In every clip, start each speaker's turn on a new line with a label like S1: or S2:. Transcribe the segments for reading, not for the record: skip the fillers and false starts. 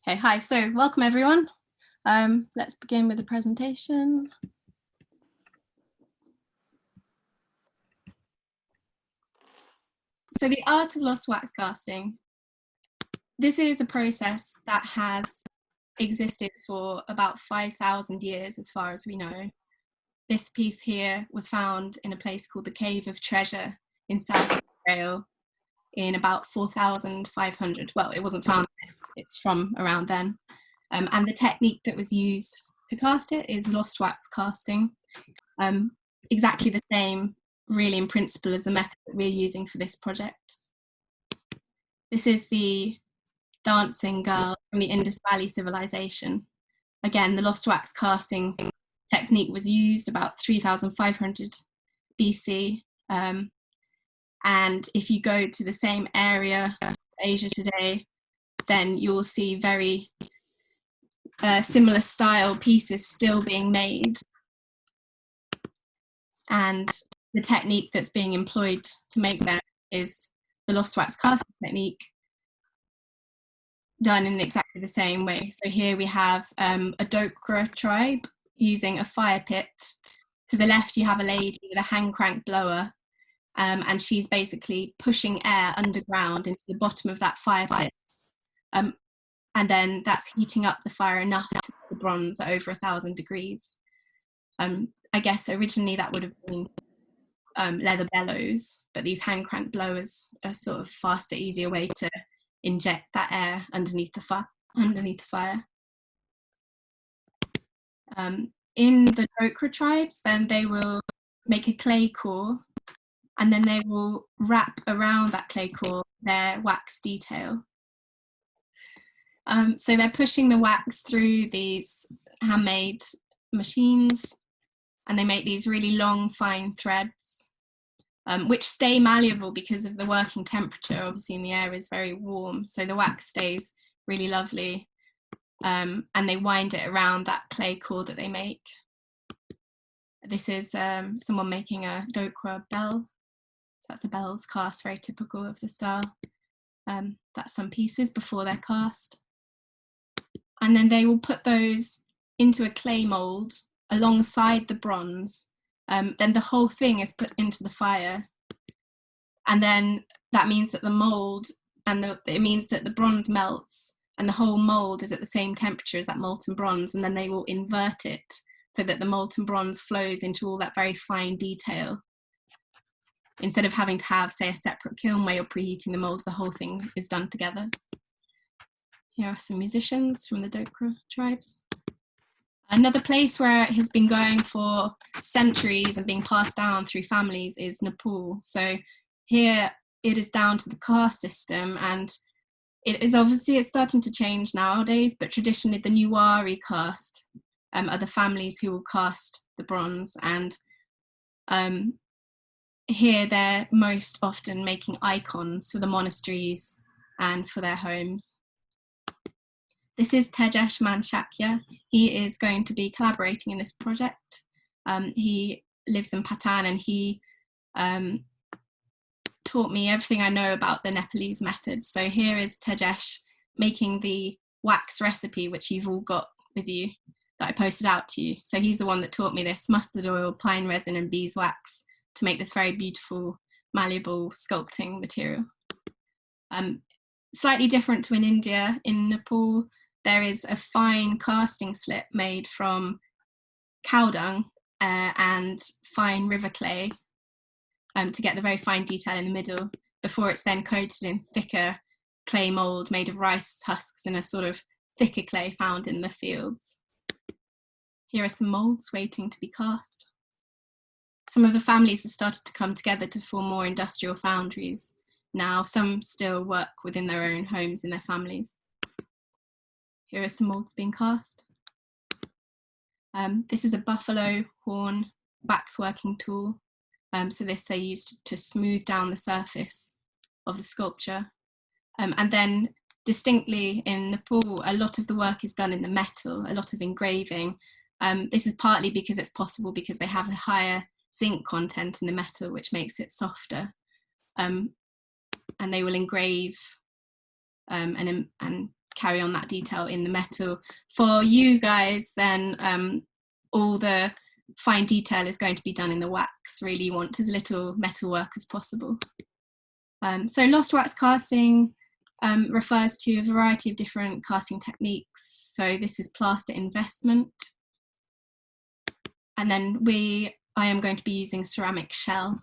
S1: Okay, hi, so welcome everyone. Let's begin with the presentation. So the art of lost wax casting. This is a process that has existed for about 5,000 years as far as we know. This piece here was found in a place called the Cave of Treasure in South Israel in about 4,500. Well, it wasn't found, it's from around then. And the technique that was used to cast it is lost wax casting. Exactly the same, really, in principle, as the method that we're using for this project. This is the dancing girl from the Indus Valley civilization. Again, the lost wax casting technique was used about 3,500 BC. And if you go to the same area of Asia today, then you'll see very similar style pieces still being made. And the technique that's being employed to make them is the lost wax casting technique, done in exactly the same way. So here we have a Dokra tribe using a fire pit. To the left you have a lady with a hand crank blower, and she's basically pushing air underground into the bottom of that fire pit. And then that's heating up the fire enough to make the bronze at over 1,000 degrees. I guess originally that would have been leather bellows, but these hand crank blowers are sort of faster, easier way to inject that air underneath the fire. In the Dokra tribes, then they will make a clay core, and then they will wrap around that clay core their wax detail. So they're pushing the wax through these handmade machines, and they make these really long, fine threads, which stay malleable because of the working temperature. Obviously, in the air is very warm, so the wax stays really lovely, and they wind it around that clay core that they make. This is someone making a Dokra bell. So that's the bells cast, very typical of the style. That's some pieces before they're cast. And then they will put those into a clay mould alongside the bronze. Then the whole thing is put into the fire. And then that means that the mould it means that the bronze melts and the whole mould is at the same temperature as that molten bronze. And then they will invert it so that the molten bronze flows into all that very fine detail. Instead of having to have, say, a separate kiln where you're preheating the moulds, the whole thing is done together. Here are some musicians from the Dokra tribes. Another place where it has been going for centuries and being passed down through families is Nepal. So here it is down to the caste system, and it's starting to change nowadays, but traditionally the Newari caste are the families who will cast the bronze, and here they're most often making icons for the monasteries and for their homes. This is Tejash Manchakya. He is going to be collaborating in this project. He lives in Patan, and he taught me everything I know about the Nepalese method. So here is Tejash making the wax recipe, which you've all got with you, that I posted out to you. So he's the one that taught me this: mustard oil, pine resin, and beeswax to make this very beautiful, malleable sculpting material. Slightly different to in India. In Nepal, there is a fine casting slip made from cow dung and fine river clay to get the very fine detail in the middle, before it's then coated in thicker clay mould made of rice husks in a sort of thicker clay found in the fields. Here are some moulds waiting to be cast. Some of the families have started to come together to form more industrial foundries now. Some still work within their own homes in their families. Here are some moulds being cast. This is a buffalo horn wax working tool. So this they used to smooth down the surface of the sculpture. And then distinctly in Nepal, a lot of the work is done in the metal, a lot of engraving. This is partly because it's possible because they have a higher zinc content in the metal, which makes it softer. And they will engrave and carry on that detail in the metal. For you guys, then all the fine detail is going to be done in the wax. Really, you want as little metal work as possible. So lost wax casting refers to a variety of different casting techniques. So this is plaster investment. And then I am going to be using ceramic shell.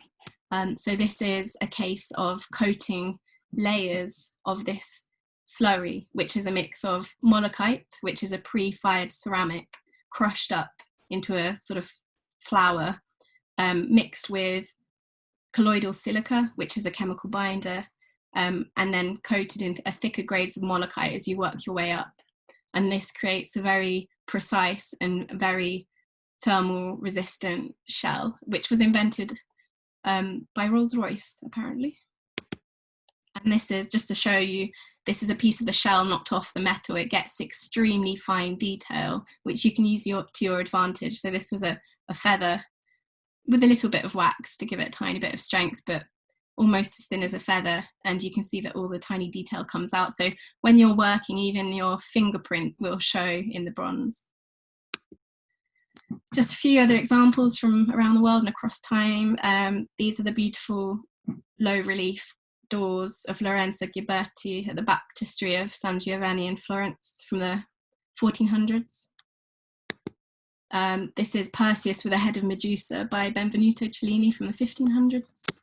S1: So this is a case of coating layers of this slurry, which is a mix of molokite, which is a pre-fired ceramic, crushed up into a sort of flour, mixed with colloidal silica, which is a chemical binder, and then coated in a thicker grades of molokite as you work your way up. And this creates a very precise and very thermal resistant shell, which was invented by Rolls-Royce, apparently. And this is just to show you, this is a piece of the shell knocked off the metal. It gets extremely fine detail, which you can use to your advantage. So this was a feather with a little bit of wax to give it a tiny bit of strength, but almost as thin as a feather. And you can see that all the tiny detail comes out. So when you're working, even your fingerprint will show in the bronze. Just a few other examples from around the world and across time. These are the beautiful low relief doors of Lorenzo Ghiberti at the Baptistry of San Giovanni in Florence from the 1400s. This is Perseus with a head of Medusa by Benvenuto Cellini from the 1500s.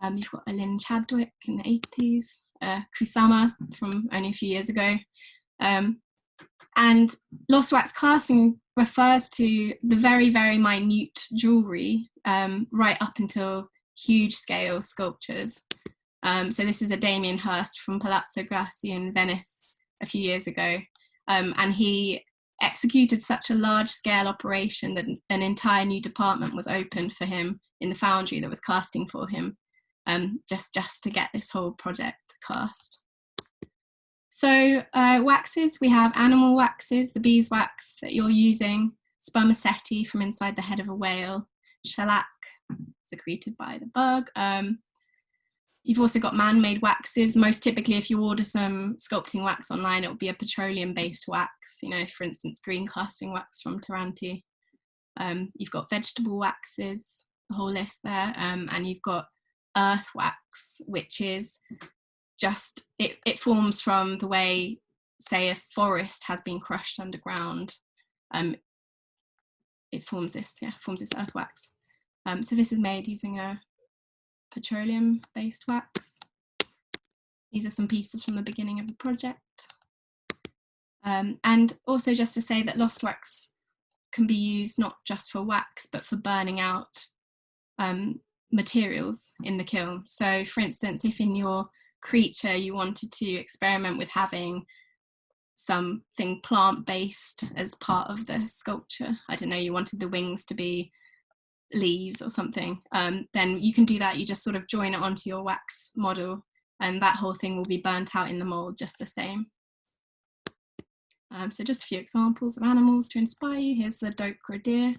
S1: You've got a Lynn Chadwick in the 80s, Kusama from only a few years ago. And lost wax casting refers to the very, very minute jewellery right up until huge scale sculptures. So this is a Damien Hurst from Palazzo Grassi in Venice a few years ago. And he executed such a large scale operation that an entire new department was opened for him in the foundry that was casting for him, just to get this whole project cast. So waxes, we have animal waxes, the beeswax that you're using, spermaceti from inside the head of a whale, shellac secreted by the bug. You've also got man-made waxes. Most typically, if you order some sculpting wax online, it will be a petroleum-based wax, you know, for instance, green casting wax from Taranti. You've got vegetable waxes, the whole list there, and you've got earth wax, which is just, it forms from the way, say, a forest has been crushed underground. It forms this earth wax. So this is made using a petroleum-based wax. These are some pieces from the beginning of the project. And also just to say that lost wax can be used not just for wax, but for burning out materials in the kiln. So for instance, if in your creature you wanted to experiment with having something plant-based as part of the sculpture, I don't know, you wanted the wings to be leaves or something, then you can do that. You just sort of join it onto your wax model and that whole thing will be burnt out in the mold just the same. So just a few examples of animals to inspire you. Here's the Dokra deer.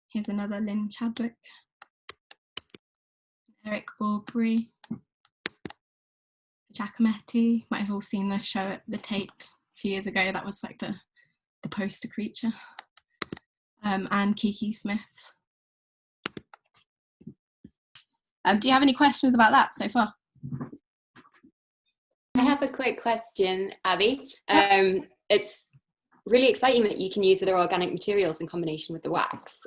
S1: Here's another Lynn Chadwick. Eric Aubrey. Giacometti. Might have all seen the show at the Tate a few years ago. That was like the poster creature. And Kiki Smith. Do you have any questions about that so far?
S2: I have a quick question, Abby. It's really exciting that you can use other organic materials in combination with the wax.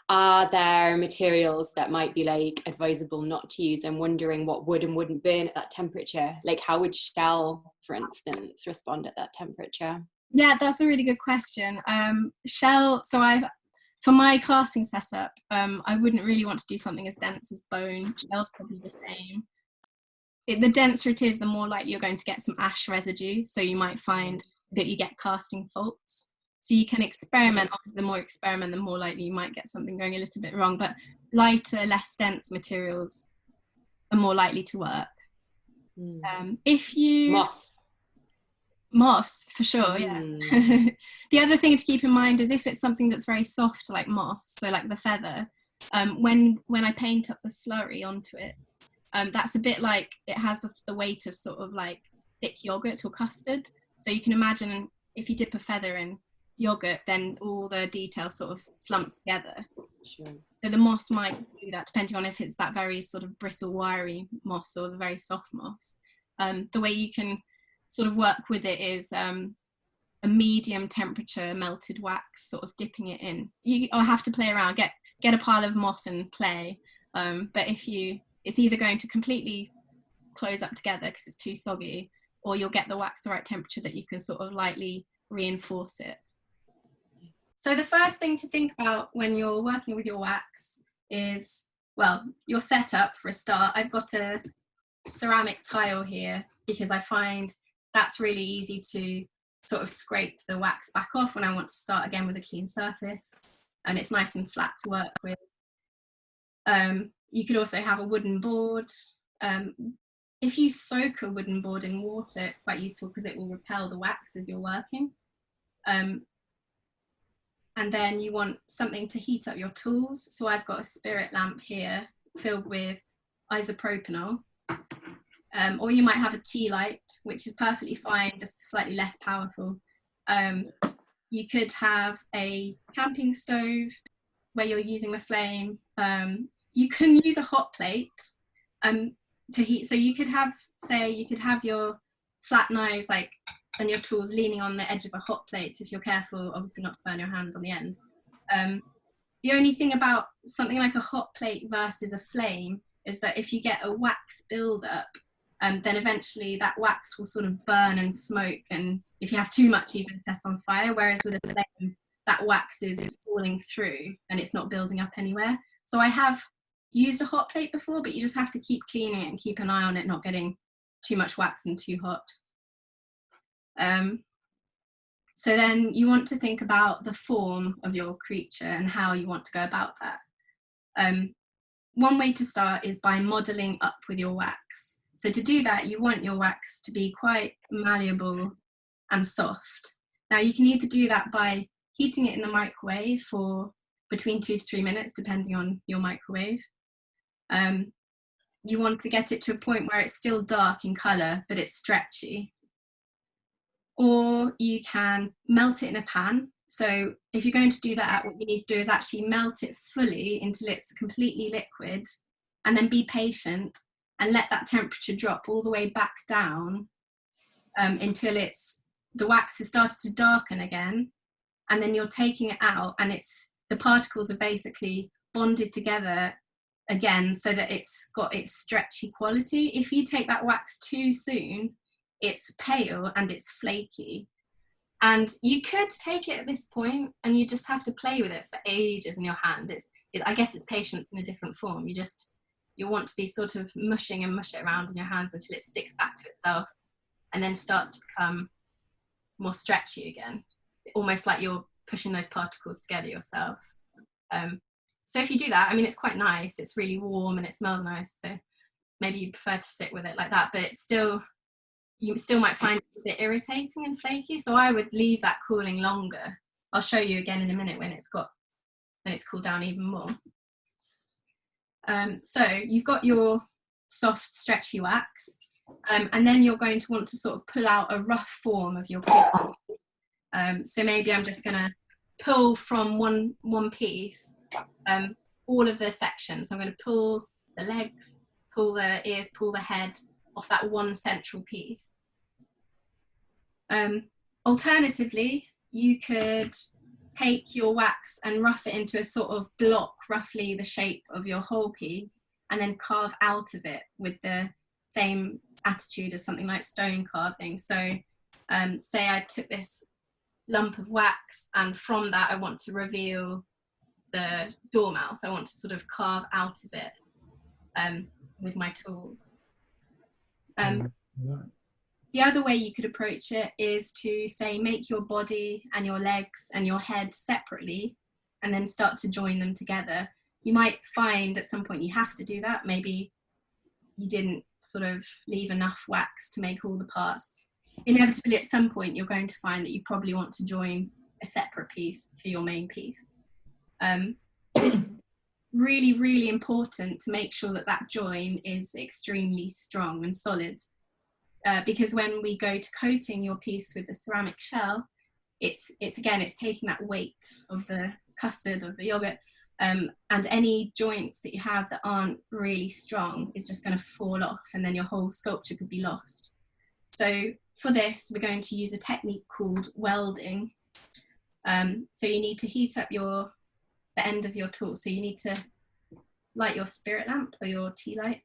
S2: Are there materials that might be like advisable not to use? I'm wondering what would and wouldn't burn at that temperature. Like how would shell, for instance, respond at that temperature?
S1: Yeah, that's a really good question. Shell, so for my casting setup, I wouldn't really want to do something as dense as bone. Shell's probably the same. The denser it is, the more likely you're going to get some ash residue. So you might find that you get casting faults. So you can experiment. Obviously, the more you experiment, the more likely you might get something going a little bit wrong. But lighter, less dense materials are more likely to work. If you... Moss, for sure, yeah. The other thing to keep in mind is if it's something that's very soft, like moss, so like the feather, when I paint up the slurry onto it, that's a bit like, it has the weight of sort of like thick yogurt or custard. So you can imagine if you dip a feather in yogurt, then all the detail sort of slumps together.
S2: Sure.
S1: So the moss might do that, depending on if it's that very sort of bristle, wiry moss or the very soft moss. The way you can sort of work with it is a medium temperature melted wax, sort of dipping it in. I'll have to play around, get a pile of moss and play. But it's either going to completely close up together because it's too soggy, or you'll get the wax the right temperature that you can sort of lightly reinforce it. So the first thing to think about when you're working with your wax is, well, your setup for a start. I've got a ceramic tile here because I find that's really easy to sort of scrape the wax back off when I want to start again with a clean surface, and it's nice and flat to work with. You could also have a wooden board. If you soak a wooden board in water, it's quite useful because it will repel the wax as you're working. And then you want something to heat up your tools. So I've got a spirit lamp here filled with isopropanol. Or you might have a tea light, which is perfectly fine, just slightly less powerful. You could have a camping stove where you're using the flame. You can use a hot plate to heat. So you could have your flat knives and your tools leaning on the edge of a hot plate if you're careful, obviously not to burn your hand on the end. The only thing about something like a hot plate versus a flame is that if you get a wax buildup, then eventually that wax will sort of burn and smoke, and if you have too much, even set on fire. Whereas with a flame, that wax is falling through and it's not building up anywhere. So I have used a hot plate before, but you just have to keep cleaning it and keep an eye on it not getting too much wax and too hot. So then you want to think about the form of your creature and how you want to go about that. One way to start is by modelling up with your wax. So to do that, you want your wax to be quite malleable and soft. Now you can either do that by heating it in the microwave for between 2 to 3 minutes, depending on your microwave. You want to get it to a point where it's still dark in colour, but it's stretchy. Or you can melt it in a pan. So if you're going to do that, what you need to do is actually melt it fully until it's completely liquid, and then be patient and let that temperature drop all the way back down until the wax has started to darken again. And then you're taking it out and the particles are basically bonded together again so that it's got its stretchy quality. If you take that wax too soon, it's pale and it's flaky. And you could take it at this point and you just have to play with it for ages in your hand. I guess it's patience in a different form. You want to be sort of mush it around in your hands until it sticks back to itself and then starts to become more stretchy again, almost like you're pushing those particles together yourself. So if you do that, I mean, it's quite nice. It's really warm and it smells nice. So maybe you prefer to sit with it like that, but you still might find it a bit irritating and flaky. So I would leave that cooling longer. I'll show you again in a minute when it's cooled down even more. So you've got your soft, stretchy wax, and then you're going to want to sort of pull out a rough form of your creature. So maybe I'm just going to pull from one piece all of the sections. So I'm going to pull the legs, pull the ears, pull the head off that one central piece. Alternatively, you could take your wax and rough it into a sort of block, roughly the shape of your whole piece, and then carve out of it with the same attitude as something like stone carving. So say I took this lump of wax and from that I want to reveal the dormouse. I want to sort of carve out of it with my tools. The other way you could approach it is to say make your body and your legs and your head separately and then start to join them together. You might find at some point you have to do that. Maybe you didn't sort of leave enough wax to make all the parts. Inevitably at some point you're going to find that you probably want to join a separate piece to your main piece. It's really, really important to make sure that join is extremely strong and solid. because when we go to coating your piece with the ceramic shell, it's taking that weight of the custard, of the yogurt, and any joints that you have that aren't really strong is just going to fall off, and then your whole sculpture could be lost. So for this, we're going to use a technique called welding. So you need to heat up the end of your tool. So you need to light your spirit lamp or your tea light.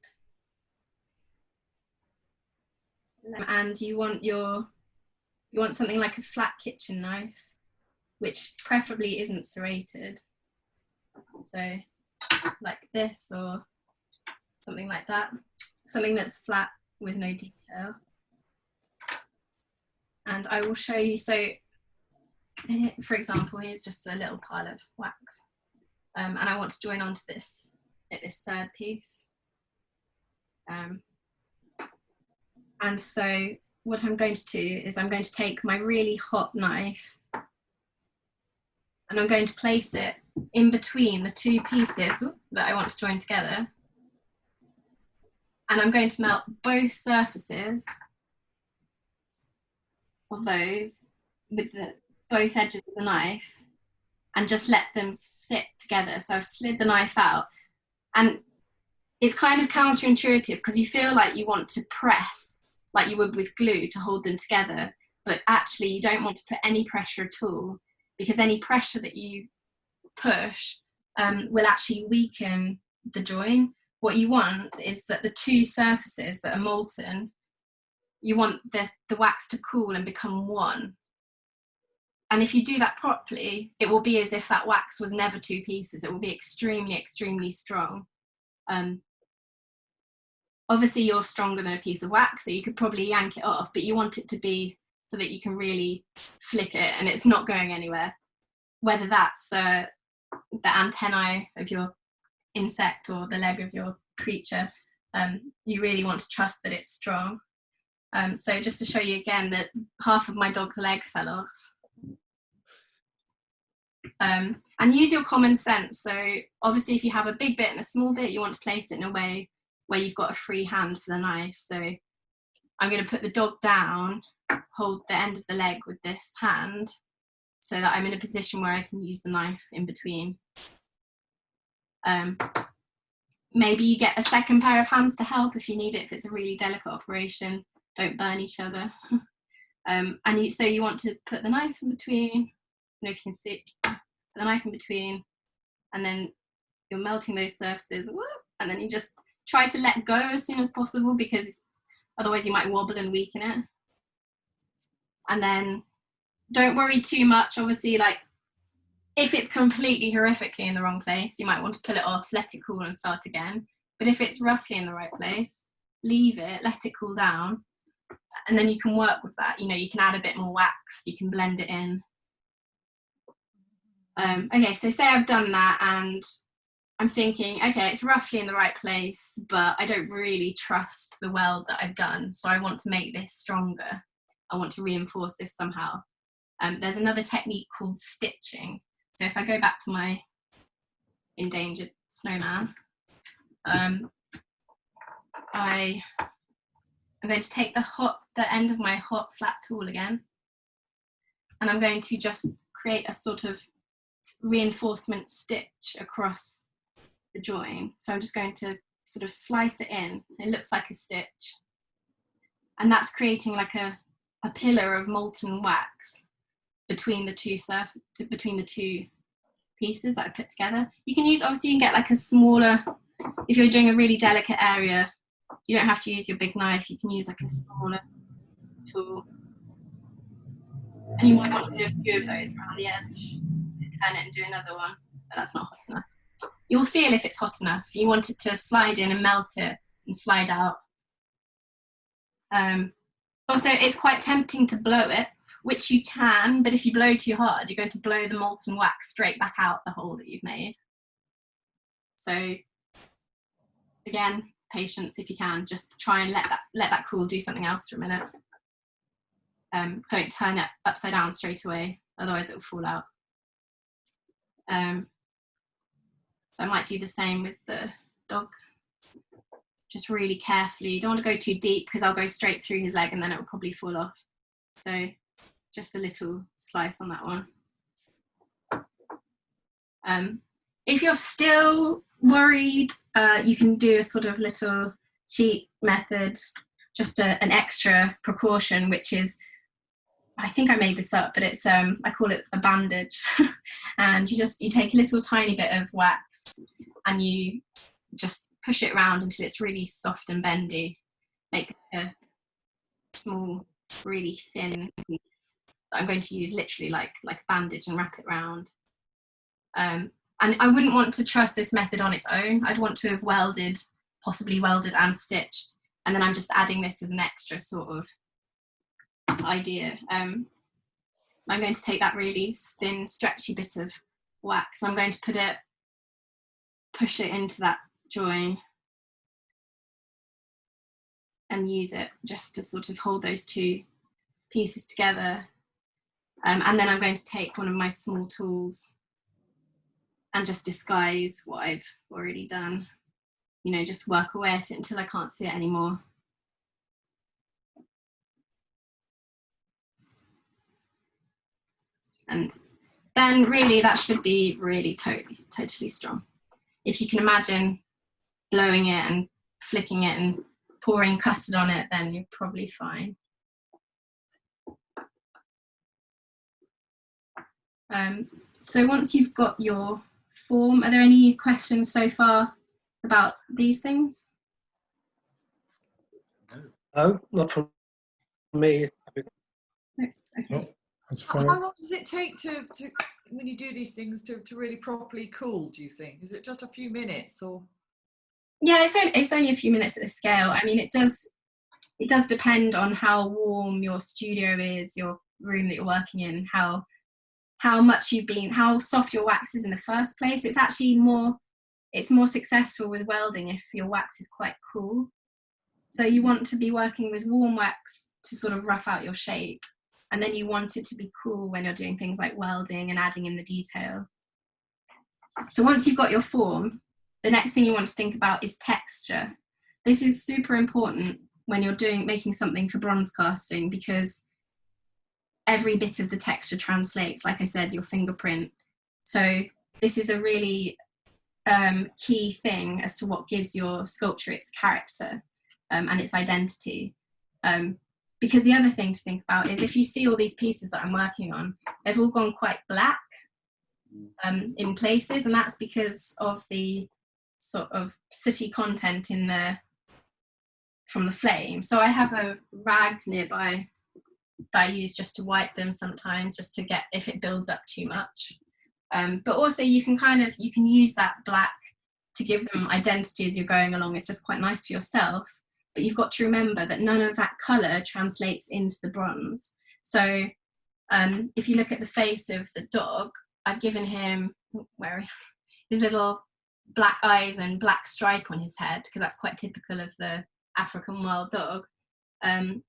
S1: And you want something like a flat kitchen knife, which preferably isn't serrated. So like this, or something like that. Something that's flat with no detail. And I will show you, so for example, here's just a little pile of wax. And I want to join onto this third piece. And so what I'm going to do is I'm going to take my really hot knife and I'm going to place it in between the two pieces that I want to join together. And I'm going to melt both surfaces of those with both edges of the knife and just let them sit together. So I've slid the knife out, and it's kind of counterintuitive because you feel like you want to press like you would with glue to hold them together, but actually you don't want to put any pressure at all, because any pressure that you push will actually weaken the join. What you want is that the two surfaces that are molten, you want the wax to cool and become one. And if you do that properly, it will be as if that wax was never two pieces. It will be extremely, extremely strong. Obviously you're stronger than a piece of wax, so you could probably yank it off, but you want it to be so that you can really flick it and it's not going anywhere. Whether that's the antennae of your insect or the leg of your creature, you really want to trust that it's strong. So just to show you again that half of my dog's leg fell off. And use your common sense. So obviously if you have a big bit and a small bit, you want to place it in a way where you've got a free hand for the knife. So I'm going to put the dog down, hold the end of the leg with this hand so that I'm in a position where I can use the knife in between. Maybe you get a second pair of hands to help if you need it, if it's a really delicate operation. Don't burn each other. So you want to put the knife in between, I don't know if you can see, put the knife in between, and then you're melting those surfaces, and then you just try to let go as soon as possible, because otherwise you might wobble and weaken it. And then don't worry too much. Obviously, like if it's completely horrifically in the wrong place, you might want to pull it off, let it cool and start again. But if it's roughly in the right place, leave it, let it cool down, and then you can work with that. You know, you can add a bit more wax, you can blend it in. Okay, so say I've done that and I'm thinking, okay, it's roughly in the right place, but I don't really trust the weld that I've done, so I want to make this stronger. I want to reinforce this somehow. There's another technique called stitching. So if I go back to my endangered snowman, I'm going to take the end of my hot flat tool again, and I'm going to just create a sort of reinforcement stitch across the join. So I'm just going to sort of slice it in. It looks like a stitch, and that's creating like a pillar of molten wax between the two pieces that I put together. You can use, obviously you can get like a smaller, if you're doing a really delicate area, you don't have to use your big knife, you can use like a smaller tool. And you might want to do a few of those around the edge, turn it and do another one, but that's not hot enough. You'll feel if it's hot enough. You want it to slide in and melt it and slide out. Also, it's quite tempting to blow it, which you can, but if you blow too hard, you're going to blow the molten wax straight back out the hole that you've made. So again, patience if you can. Just try and let that cool, do something else for a minute. Don't turn it upside down straight away, otherwise it will fall out. So I might do the same with the dog. just really carefully. You don't want to go too deep because I'll go straight through his leg and then it will probably fall off. So just a little slice on that one. If you're still worried, you can do a sort of little cheat method, just an extra precaution, which is, I think I made this up, but it's I call it a bandage. And you take a little tiny bit of wax and you just push it around until it's really soft and bendy. Make a small, really thin piece that I'm going to use literally like a bandage and wrap it round. And I wouldn't want to trust this method on its own. I'd want to have possibly welded and stitched, and then I'm just adding this as an extra sort of idea. I'm going to take that really thin, stretchy bit of wax. I'm going to push it into that join and use it just to sort of hold those two pieces together. And then I'm going to take one of my small tools and just disguise what I've already done. You know, just work away at it until I can't see it anymore. And then really that should be really totally strong. If you can imagine blowing it and flicking it and pouring custard on it, then you're probably fine. So once you've got your form, are there any questions so far about these things?
S3: No, not from me.
S1: No? Okay.
S4: That's fine.
S5: How long does it take to when you do these things to really properly cool, do you think? Is it just a few minutes or?
S1: Yeah, it's only a few minutes at the scale. I mean, it does depend on how warm your studio is, your room that you're working in, how soft your wax is in the first place. It's actually more successful with welding if your wax is quite cool. So you want to be working with warm wax to sort of rough out your shape. And then you want it to be cool when you're doing things like welding and adding in the detail. So once you've got your form, the next thing you want to think about is texture. This is super important when you're making something for bronze casting, because every bit of the texture translates, like I said, your fingerprint. So this is a really key thing as to what gives your sculpture its character and its identity. Because the other thing to think about is if you see all these pieces that I'm working on, they've all gone quite black in places, and that's because of the sort of sooty content from the flame. So I have a rag nearby that I use just to wipe them sometimes, just to get if it builds up too much. But also you can use that black to give them identity as you're going along. It's just quite nice for yourself. But you've got to remember that none of that colour translates into the bronze. So if you look at the face of the dog, I've given him his little black eyes and black stripe on his head, because that's quite typical of the African wild dog.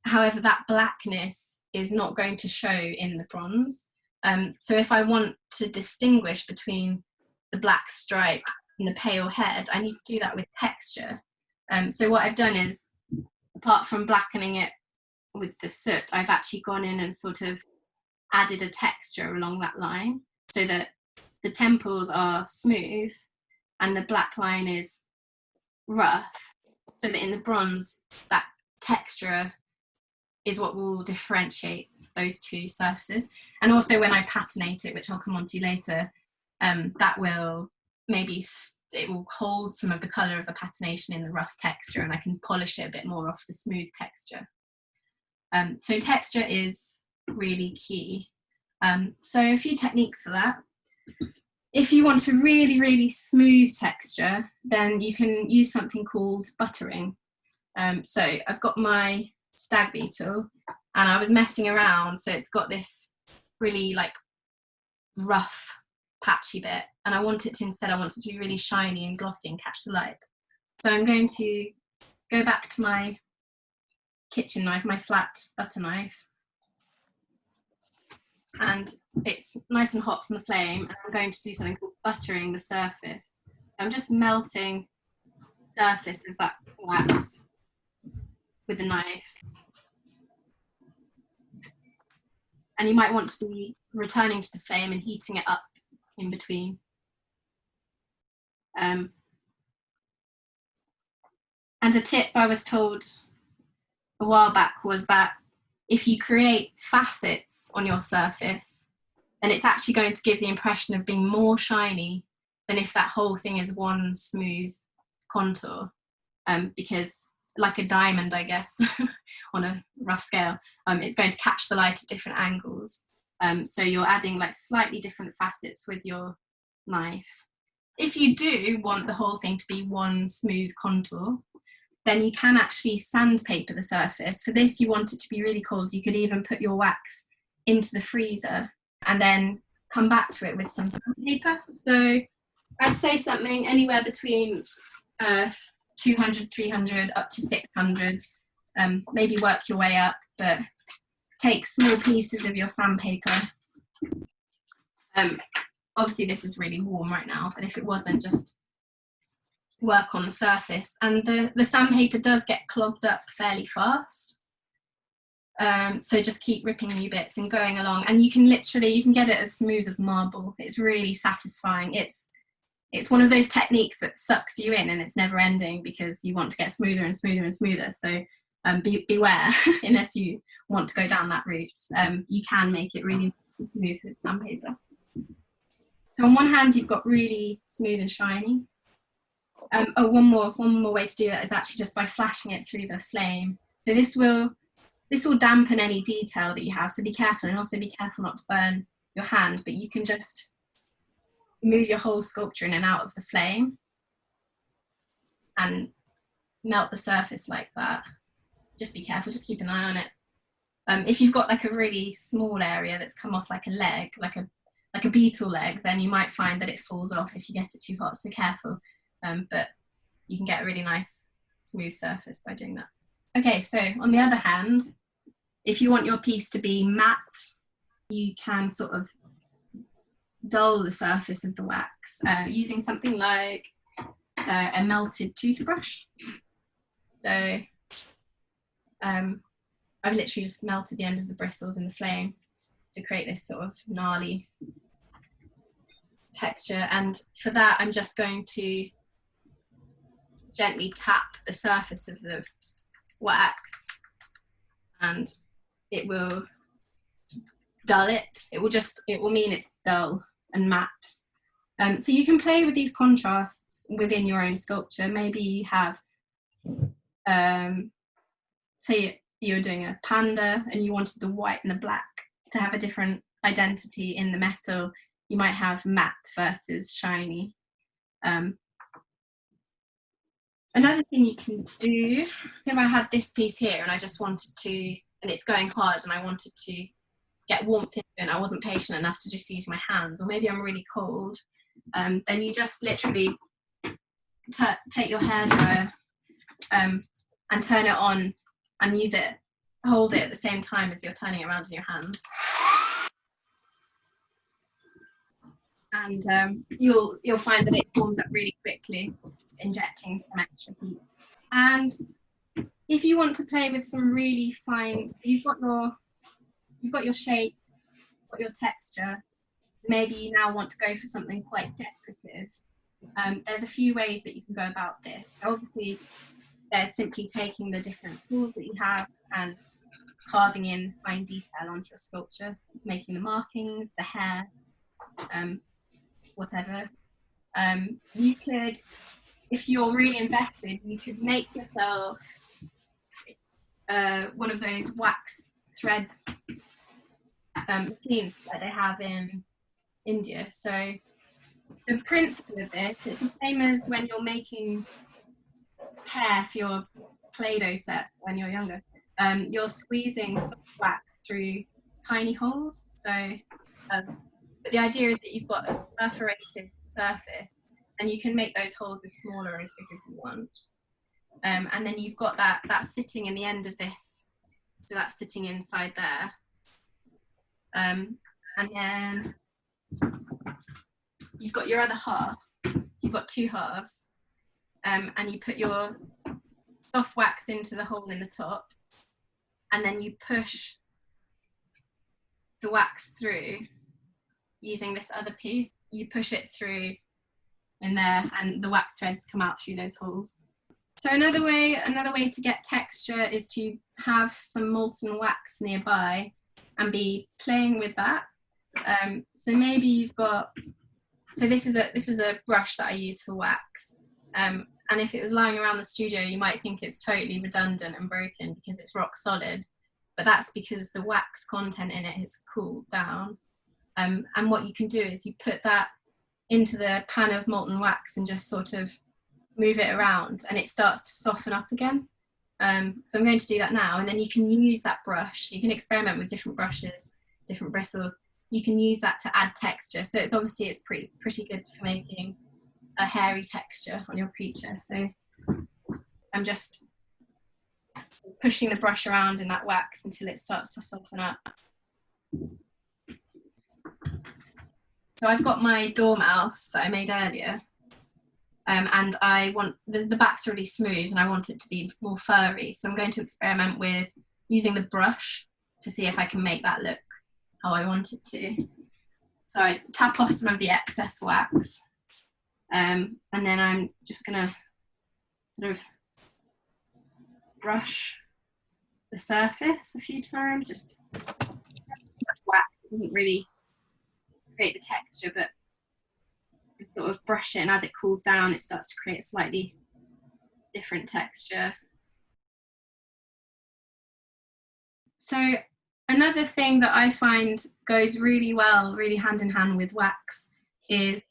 S1: However, that blackness is not going to show in the bronze. So if I want to distinguish between the black stripe and the pale head, I need to do that with texture. So what I've done is, apart from blackening it with the soot, I've actually gone in and sort of added a texture along that line so that the temples are smooth and the black line is rough, so that in the bronze, that texture is what will differentiate those two surfaces. And also when I patinate it, which I'll come on to later, that will it will hold some of the colour of the patination in the rough texture, and I can polish it a bit more off the smooth texture. So texture is really key. So a few techniques for that. If you want a really, really smooth texture, then you can use something called buttering. So I've got my stag beetle and I was messing around, so it's got this really like rough patchy bit, and I want it to be really shiny and glossy and catch the light. So I'm going to go back to my kitchen knife, my flat butter knife, and it's nice and hot from the flame, and I'm going to do something called buttering the surface. I'm just melting the surface of that wax with a knife. And you might want to be returning to the flame and heating it up in between. And a tip I was told a while back was that if you create facets on your surface, then it's actually going to give the impression of being more shiny than if that whole thing is one smooth contour. Because like a diamond, I guess, on a rough scale, it's going to catch the light at different angles. So you're adding like slightly different facets with your knife. If you do want the whole thing to be one smooth contour, then you can actually sandpaper the surface. For this, you want it to be really cold. You could even put your wax into the freezer and then come back to it with some sandpaper. So I'd say something anywhere between 200, 300, up to 600. Maybe work your way up, but take small pieces of your sandpaper. Obviously this is really warm right now, but if it wasn't, just work on the surface. And the sandpaper does get clogged up fairly fast. So just keep ripping new bits and going along. And you can get it as smooth as marble. It's really satisfying. It's one of those techniques that sucks you in and it's never ending because you want to get smoother and smoother and smoother. So beware unless you want to go down that route. You can make it really nice and smooth with sandpaper. So on one hand, you've got really smooth and shiny. One more way to do that is actually just by flashing it through the flame. So this will dampen any detail that you have. So be careful, and also be careful not to burn your hand. But you can just move your whole sculpture in and out of the flame and melt the surface like that. Just be careful, just keep an eye on it. If you've got like a really small area that's come off like a leg, like a beetle leg, then you might find that it falls off if you get it too hot, so be careful. But you can get a really nice smooth surface by doing that. Okay, so on the other hand, if you want your piece to be matte, you can sort of dull the surface of the wax using something like a melted toothbrush. So I've literally just melted the end of the bristles in the flame to create this sort of gnarly texture, and for that I'm just going to gently tap the surface of the wax and it will dull it. It will mean it's dull and matte. So you can play with these contrasts within your own sculpture. Maybe you have, say you're doing a panda and you wanted the white and the black to have a different identity in the metal. You might have matte versus shiny. Another thing you can do, if I had this piece here and I just wanted to, and it's going hard and I wanted to get warmth into it and I wasn't patient enough to just use my hands, or maybe I'm really cold, then you just literally take your hairdryer and turn it on and use it, hold it at the same time as you're turning it around in your hands. And you'll find that it warms up really quickly, injecting some extra heat. And if you want to play with some really fine, you've got your shape, got your texture. Maybe you now want to go for something quite decorative. There's a few ways that you can go about this. Obviously, there's simply taking the different tools that you have and carving in fine detail onto your sculpture, making the markings, the hair, whatever. You could, if you're really invested, you could make yourself one of those wax threads machines that they have in India. So the principle of this is the same as when you're making hair for your Play-Doh set when you're younger. You're squeezing wax through tiny holes. So but the idea is that you've got a perforated surface and you can make those holes as small or as big as you want. And then you've got that sitting in the end of this, so that's sitting inside there. And then you've got your other half, so you've got two halves, and you put your soft wax into the hole in the top, and then you push the wax through using this other piece. You push it through in there, and the wax threads come out through those holes. So another way to get texture is to have some molten wax nearby and be playing with that. So maybe you've got, so this is a brush that I use for wax. And if it was lying around the studio, you might think it's totally redundant and broken because it's rock solid, but that's because the wax content in it has cooled down. And what you can do is you put that into the pan of molten wax and just sort of move it around, and it starts to soften up again. So I'm going to do that now, and then you can use that brush. You can experiment with different brushes, different bristles. You can use that to add texture. So it's pretty good for making a hairy texture on your creature. So I'm just pushing the brush around in that wax until it starts to soften up. So I've got my dormouse that I made earlier, and I want, the back's really smooth and I want it to be more furry. So I'm going to experiment with using the brush to see if I can make that look how I want it to. So I tap off some of the excess wax, and then I'm just gonna sort of brush the surface a few times, just too much wax. It doesn't really create the texture, but sort of brush it, and as it cools down it starts to create a slightly different texture. So another thing that I find goes really well, really hand in hand with wax, is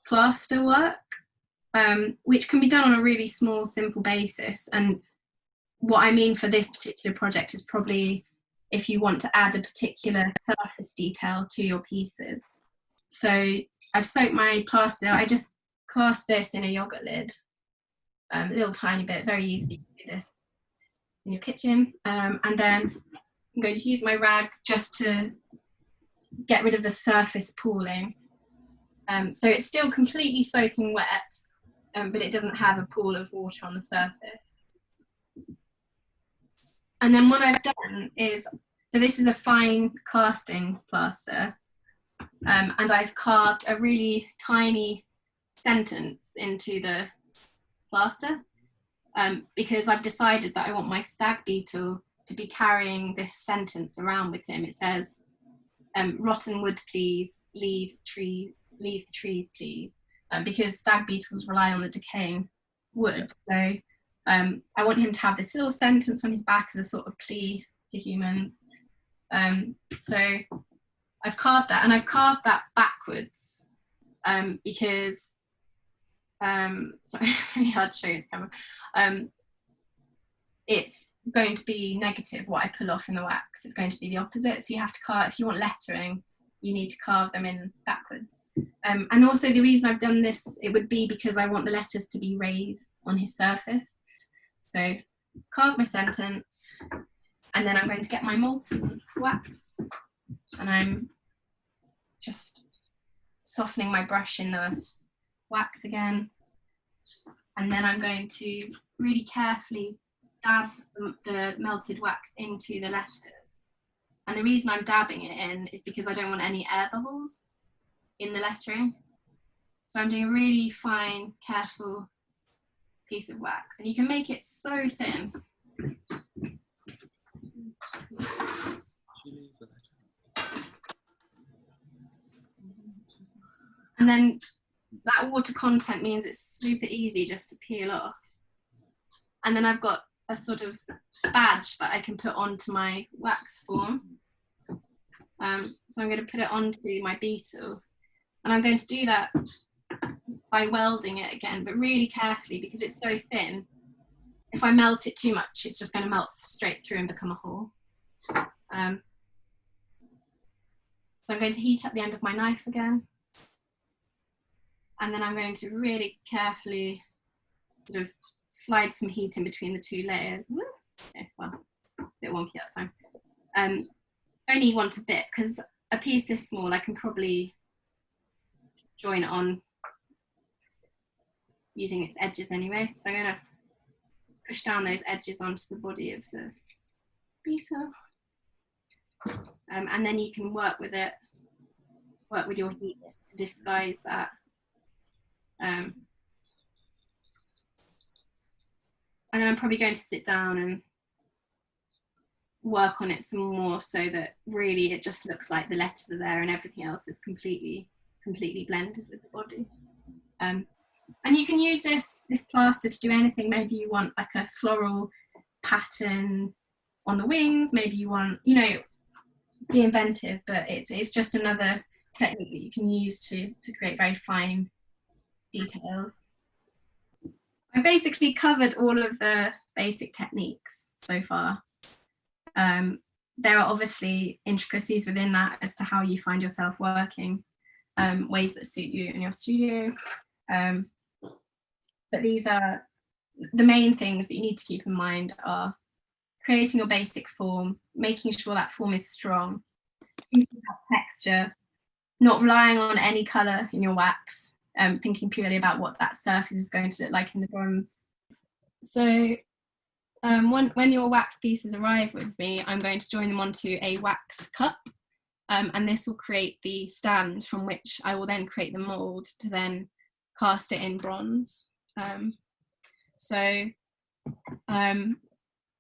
S1: plaster work, which can be done on a really small, simple basis. And what I mean for this particular project is probably if you want to add a particular surface detail to your pieces. So I've soaked my plaster. I just cast this in a yogurt lid, a little tiny bit, very easy to do this in your kitchen. And then I'm going to use my rag just to get rid of the surface pooling. So it's still completely soaking wet, but it doesn't have a pool of water on the surface. And then what I've done is, so this is a fine casting plaster, and I've carved a really tiny sentence into the plaster, because I've decided that I want my stag beetle to be carrying this sentence around with him. It says, rotten wood please, leave the trees please, because stag beetles rely on the decaying wood. So I want him to have this little sentence on his back as a sort of plea to humans. So I've carved that, and I've carved that backwards, because, sorry, it's really hard to show you the camera. It's going to be negative what I pull off in the wax. It's going to be the opposite. So you have to carve, if you want lettering, you need to carve them in backwards. And also the reason I've done this, it would be because I want the letters to be raised on his surface. So carve my sentence, and then I'm going to get my molten wax, and I'm just softening my brush in the wax again. And then I'm going to really carefully dab the melted wax into the letters. And the reason I'm dabbing it in is because I don't want any air bubbles in the lettering. So I'm doing a really fine, careful piece of wax, and you can make it so thin. And then that water content means it's super easy just to peel off. And then I've got a sort of badge that I can put onto my wax form. So I'm going to put it onto my beetle, and I'm going to do that by welding it again, but really carefully because it's so thin. If I melt it too much, it's just going to melt straight through and become a hole. So I'm going to heat up the end of my knife again, and then I'm going to really carefully sort of slide some heat in between the two layers. Okay, well, it's a bit wonky, that's fine. Only want a bit, because a piece this small, I can probably join it on using its edges anyway. So I'm going to push down those edges onto the body of the beater. And then you can work with it, work with your heat to disguise that. And then I'm probably going to sit down and work on it some more so that really it just looks like the letters are there and everything else is completely blended with the body. And you can use this plaster to do anything. Maybe you want like a floral pattern on the wings, maybe you want, you know, be inventive, but it's just another technique that you can use to create very fine details. I basically covered all of the basic techniques so far. There are obviously intricacies within that as to how you find yourself working, ways that suit you in your studio. But these are the main things that you need to keep in mind are creating your basic form, making sure that form is strong, thinking about texture, not relying on any colour in your wax, thinking purely about what that surface is going to look like in the bronze. So when your wax pieces arrive with me, I'm going to join them onto a wax cup, and this will create the stand from which I will then create the mould to then cast it in bronze.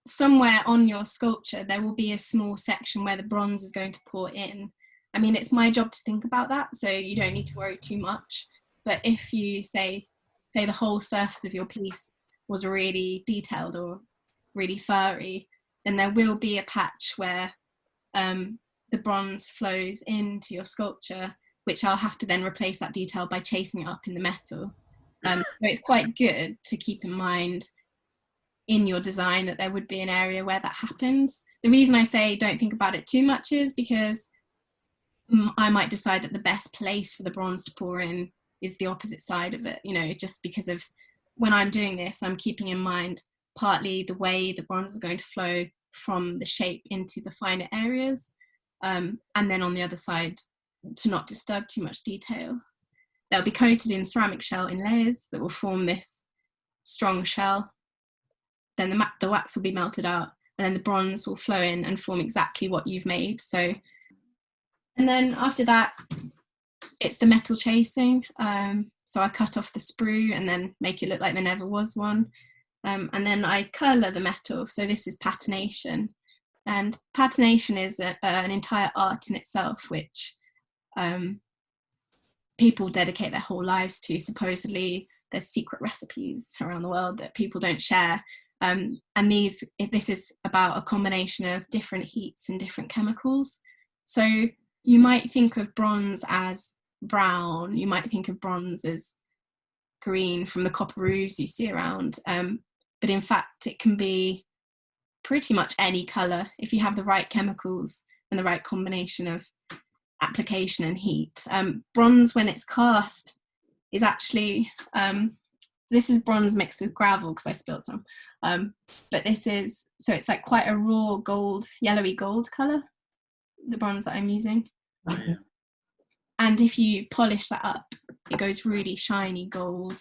S1: Somewhere on your sculpture there will be a small section where the bronze is going to pour in. I mean, it's my job to think about that, so you don't need to worry too much. But if you say the whole surface of your piece was really detailed or really furry, then there will be a patch where the bronze flows into your sculpture, which I'll have to then replace that detail by chasing it up in the metal. So it's quite good to keep in mind in your design that there would be an area where that happens. The reason I say don't think about it too much is because I might decide that the best place for the bronze to pour in is the opposite side of it, you know, just because of when I'm doing this, I'm keeping in mind partly the way the bronze is going to flow from the shape into the finer areas, and then on the other side to not disturb too much detail. They'll be coated in ceramic shell in layers that will form this strong shell. Then the wax will be melted out, and then the bronze will flow in and form exactly what you've made. So, and then after that, it's the metal chasing. So I cut off the sprue and then make it look like there never was one. And then I colour the metal. So this is patination. And patination is an entire art in itself, which people dedicate their whole lives to. Supposedly there's secret recipes around the world that people don't share. And this is about a combination of different heats and different chemicals. So you might think of bronze as brown, you might think of bronze as green from the copper roofs you see around, but in fact it can be pretty much any colour if you have the right chemicals and the right combination of application and heat. Bronze, when it's cast, is actually this is bronze mixed with gravel because I spilled some, but this is, so it's like quite a raw gold, yellowy gold colour, the bronze that I'm using.
S3: Oh, yeah.
S1: And if you polish that up, it goes really shiny gold.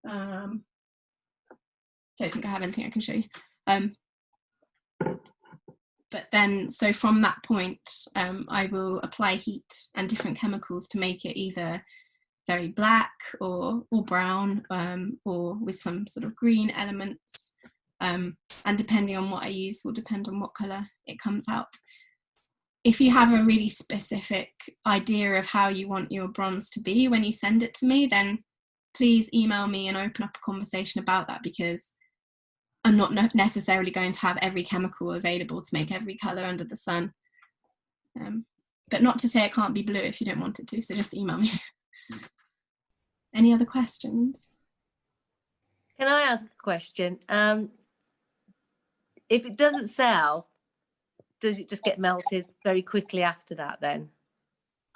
S1: Don't think I have anything I can show you. But then, so from that point, I will apply heat and different chemicals to make it either very black or brown, or with some sort of green elements. And depending on what I use will depend on what colour it comes out. If you have a really specific idea of how you want your bronze to be when you send it to me, then please email me and open up a conversation about that, because I'm not necessarily going to have every chemical available to make every colour under the sun. But not to say it can't be blue if you don't want it to, so just email me. Any other questions?
S4: Can I ask a question? If it doesn't sell, does it just get melted very quickly after that then?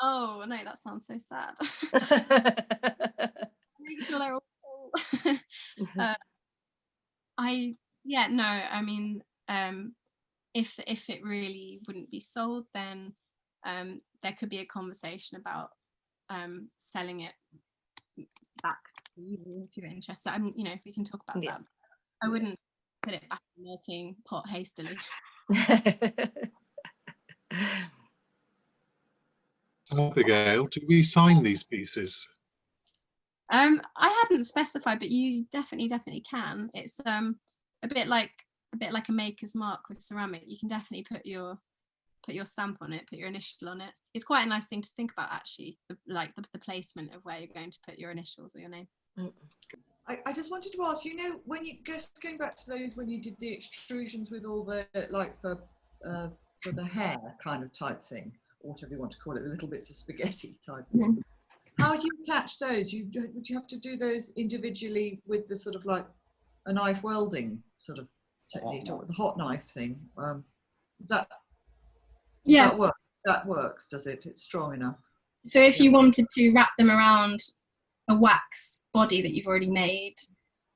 S1: Oh, no, that sounds so sad. Make sure they're all full. I mean, if it really wouldn't be sold, then there could be a conversation about selling it back to you if you're interested. You know, we can talk about that. I wouldn't put it back in the melting pot hastily.
S6: Abigail, do we sign these pieces?
S1: I hadn't specified, but you definitely can. It's a bit like a maker's mark with ceramic. You can definitely put your stamp on it, put your initial on it. It's quite a nice thing to think about, actually, the placement of where you're going to put your initials or your name.
S5: I just wanted to ask, you know, when you going back to those when you did the extrusions with all the for the hair kind of type thing, or whatever you want to call it, the little bits of spaghetti type thing. How do you attach those? Would you have to do those individually with the sort of like a knife welding sort of technique, or the hot knife thing? Is that
S1: Yes.
S5: That works, does it? It's strong enough.
S1: So if you wanted to wrap them around a wax body that you've already made,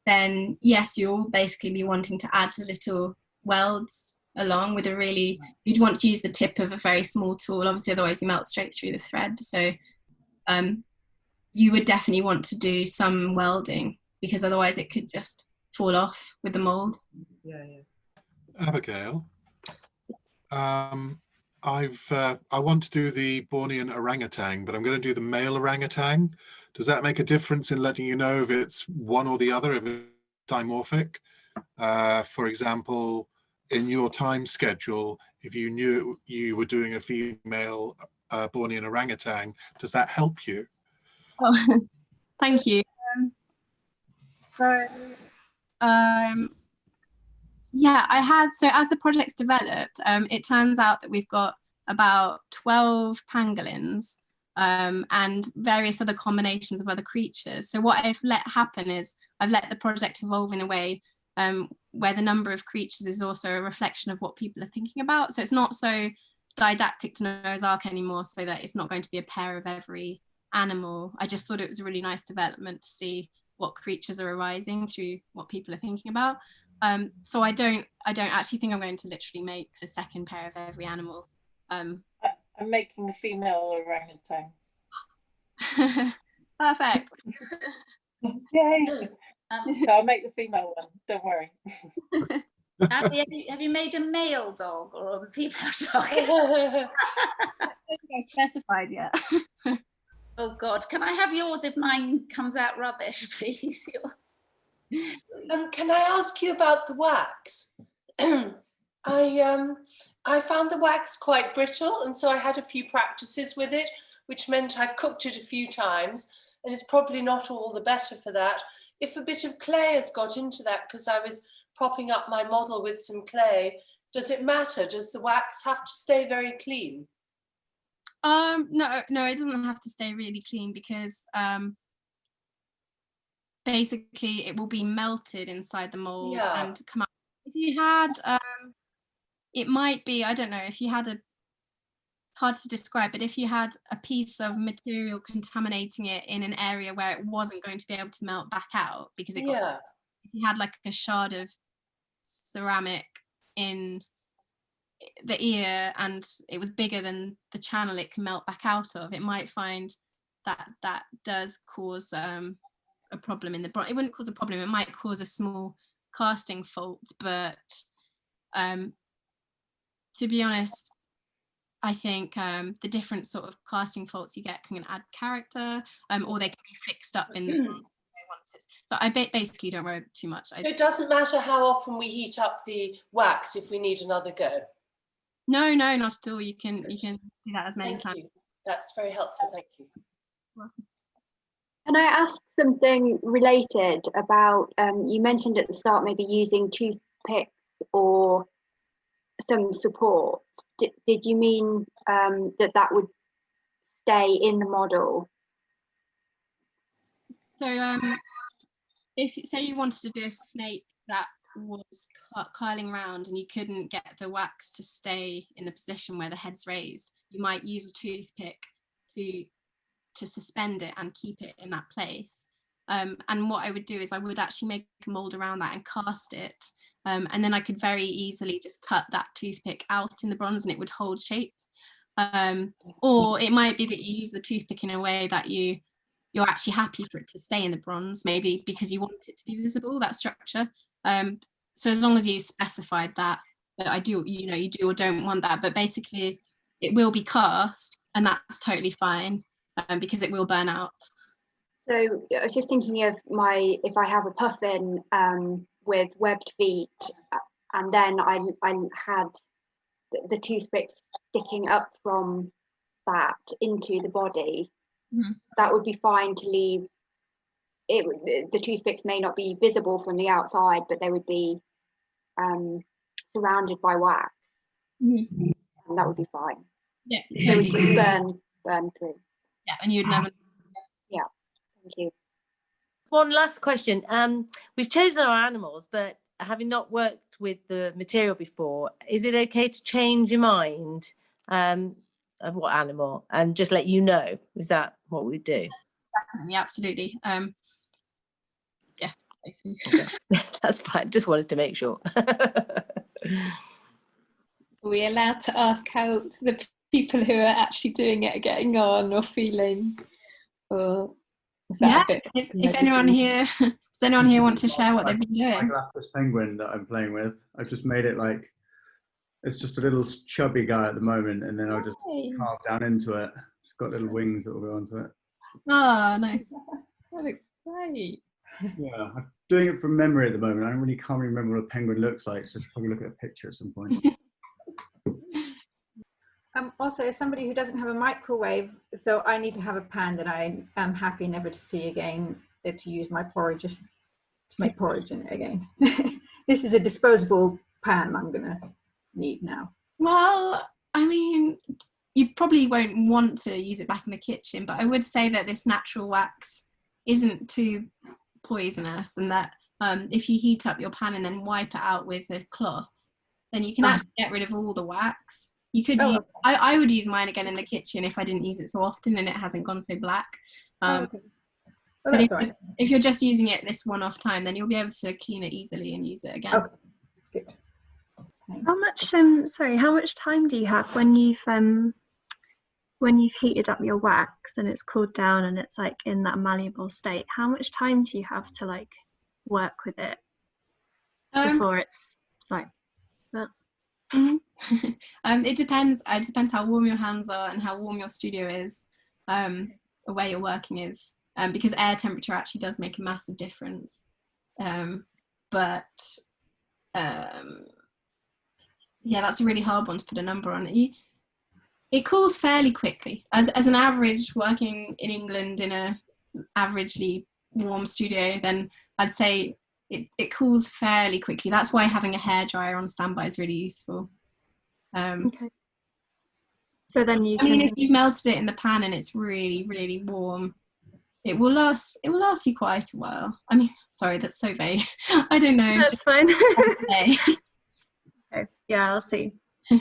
S1: then yes, you'll basically be wanting to add the little welds along with you'd want to use the tip of a very small tool, obviously, otherwise you melt straight through the thread. So you would definitely want to do some welding, because otherwise it could just fall off with the mold.
S5: Yeah.
S6: Abigail, I want to do the Bornean orangutan, but I'm going to do the male orangutan. Does that make a difference in letting you know if it's one or the other, if it's dimorphic? For example, in your time schedule, if you knew you were doing a female Bornean orangutan, does that help you?
S1: Oh, thank you. Yeah, I had, so as the project's developed, it turns out that we've got about 12 pangolins and various other combinations of other creatures. So what I've let happen is I've let the project evolve in a way where the number of creatures is also a reflection of what people are thinking about. So it's not so didactic to Noah's Ark anymore, so that it's not going to be a pair of every animal. I just thought it was a really nice development to see what creatures are arising through what people are thinking about. So I don't actually think I'm going to literally make the second pair of every animal.
S7: I'm making a female orangutan.
S1: Perfect.
S7: Yay! So I'll make the female one, don't worry.
S4: Abby, have you made a male dog or a female dog?
S1: I don't think I specified yet.
S4: Oh God, can I have yours if mine comes out rubbish, please?
S8: Can I ask you about the wax? I found the wax quite brittle, and so I had a few practices with it, which meant I've cooked it a few times, and it's probably not all the better for that. If a bit of clay has got into that, because I was propping up my model with some clay, does it matter? Does the wax have to stay very clean?
S1: No, it doesn't have to stay really clean, because basically it will be melted inside the mold and come out. If you had, it might be, I don't know, if you had it's hard to describe, but if you had a piece of material contaminating it in an area where it wasn't going to be able to melt back out, because it got, if you had like a shard of ceramic in the ear and it was bigger than the channel it can melt back out of, it might find that does cause a problem in the bronze. It wouldn't cause a problem, it might cause a small casting fault, but to be honest, I think the different sort of casting faults you get can add character, or they can be fixed up in the bronze. So I basically don't worry too much.
S8: It doesn't matter how often we heat up the wax if we need another go.
S1: No, not at all. You can do that as many times.
S8: You. That's very helpful. Thank you.
S9: Can I ask something related about, you mentioned at the start maybe using toothpicks or some support. Did you mean that would stay in the model?
S1: So if say you wanted to do a snake that was curling around and you couldn't get the wax to stay in the position where the head's raised, you might use a toothpick to suspend it and keep it in that place. And what I would do is I would actually make a mold around that and cast it, and then I could very easily just cut that toothpick out in the bronze and it would hold shape. Or it might be that you use the toothpick in a way that you're actually happy for it to stay in the bronze, maybe because you want it to be visible, that structure. so as long as you specified that I do, you know, you do or don't want that, but basically it will be cast, and that's totally fine, because it will burn out.
S9: So I was just thinking of if I have a puffin with webbed feet, and then I had the toothpicks sticking up from that into the body, that would be fine to leave. The toothpicks may not be visible from the outside, but they would be surrounded by wax, and that would be fine.
S1: Yeah,
S9: They would just burn through.
S1: Yeah, and you'd never.
S9: Yeah, thank you.
S4: One last question. We've chosen our animals, but having not worked with the material before, is it okay to change your mind of what animal and just let you know? Is that what we do?
S1: Definitely, absolutely. Yeah,
S4: that's fine. Just wanted to make sure.
S10: Are we allowed to ask how the people who are actually doing it are getting on or feeling? Or
S1: yeah, if anyone here, does anyone here want to share what they've been doing?
S11: My Galapagos penguin that I'm playing with, I've just made it like, it's just a little chubby guy at the moment, and then I'll just carve down into it. It's got little wings that will go onto it.
S1: Oh, nice.
S10: That looks great.
S11: Yeah, I'm doing it from memory at the moment. I really can't remember what a penguin looks like, so I should probably look at a picture at some point.
S12: Also, as somebody who doesn't have a microwave, so I need to have a pan that I am happy never to see again, to use my porridge, to make porridge in it again. This is a disposable pan I'm going to need now.
S1: Well, I mean, you probably won't want to use it back in the kitchen, but I would say that this natural wax isn't too poisonous, and that if you heat up your pan and then wipe it out with a cloth, then you can actually get rid of all the wax. You could use, I would use mine again in the kitchen if I didn't use it so often and it hasn't gone so black. But if you're just using it this one-off time, then you'll be able to clean it easily and use it again.
S12: Okay, good.
S13: How much how much time do you have when you've heated up your wax and it's cooled down and it's like in that malleable state? How much time do you have to like work with it before it's like that?
S1: It depends. It depends how warm your hands are and how warm your studio is, where your working is, because air temperature actually does make a massive difference. Yeah, that's a really hard one to put a number on. It cools fairly quickly. As an average working in England in a averagely warm studio, then I'd say it cools fairly quickly. That's why having a hairdryer on standby is really useful.
S13: Okay. So then you
S1: I mean, if you've melted it in the pan and it's really, really warm, it will last you quite a while. I mean, sorry, that's so vague. I don't know.
S13: That's fine. Okay. Yeah, I'll see.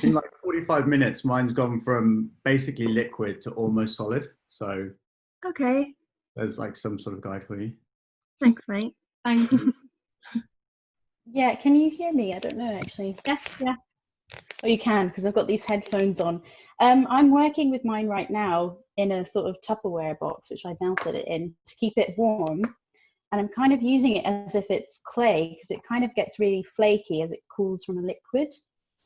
S11: In like 45 minutes, mine's gone from basically liquid to almost solid. So
S13: okay,
S11: there's like some sort of guide for you.
S13: Thanks, mate.
S1: Thank you.
S14: Yeah, can you hear me? I don't know actually.
S1: Yes, yeah.
S14: Oh, you can, because I've got these headphones on. I'm working with mine right now in a sort of Tupperware box, which I melted it in to keep it warm. And I'm kind of using it as if it's clay, because it kind of gets really flaky as it cools from a liquid.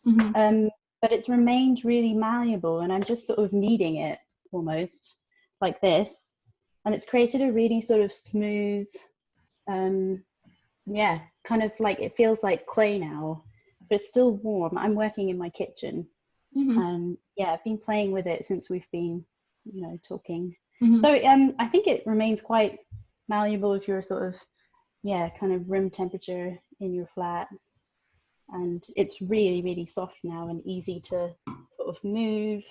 S14: But it's remained really malleable, and I'm just sort of kneading it almost like this. And it's created a really sort of smooth, yeah, kind of like, it feels like clay now, but it's still warm. I'm working in my kitchen. Yeah, I've been playing with it since we've been, you know, talking. So I think it remains quite malleable if you're sort of, yeah, kind of room temperature in your flat. And it's really, really soft now and easy to sort of move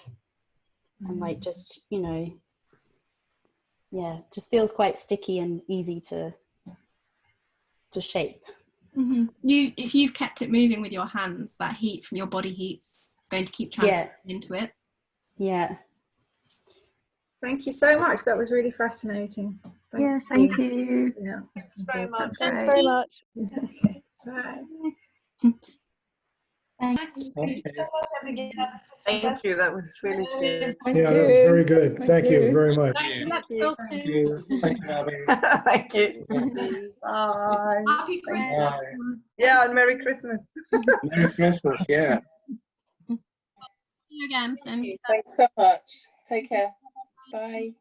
S14: and like just, you know, yeah, just feels quite sticky and easy to shape.
S1: If you've kept it moving with your hands, that heat from your body heat's going to keep transferring into it.
S14: Yeah.
S12: Thank you so much. That was really fascinating.
S13: Thank you.
S12: Yeah.
S13: Thanks very much.
S12: Thanks
S13: very much.
S12: Bye.
S14: Thank
S7: Thank you. That was really good.
S15: Yeah, that was very good. Thank you very much.
S1: Thank you,
S3: Thank you. Thank you, Abby.
S7: Thank you. Bye.
S5: Happy Christmas.
S3: Bye.
S7: Yeah, and Merry Christmas.
S3: Merry Christmas. Yeah.
S1: See you again. And
S7: Thanks so much. Take care. Bye.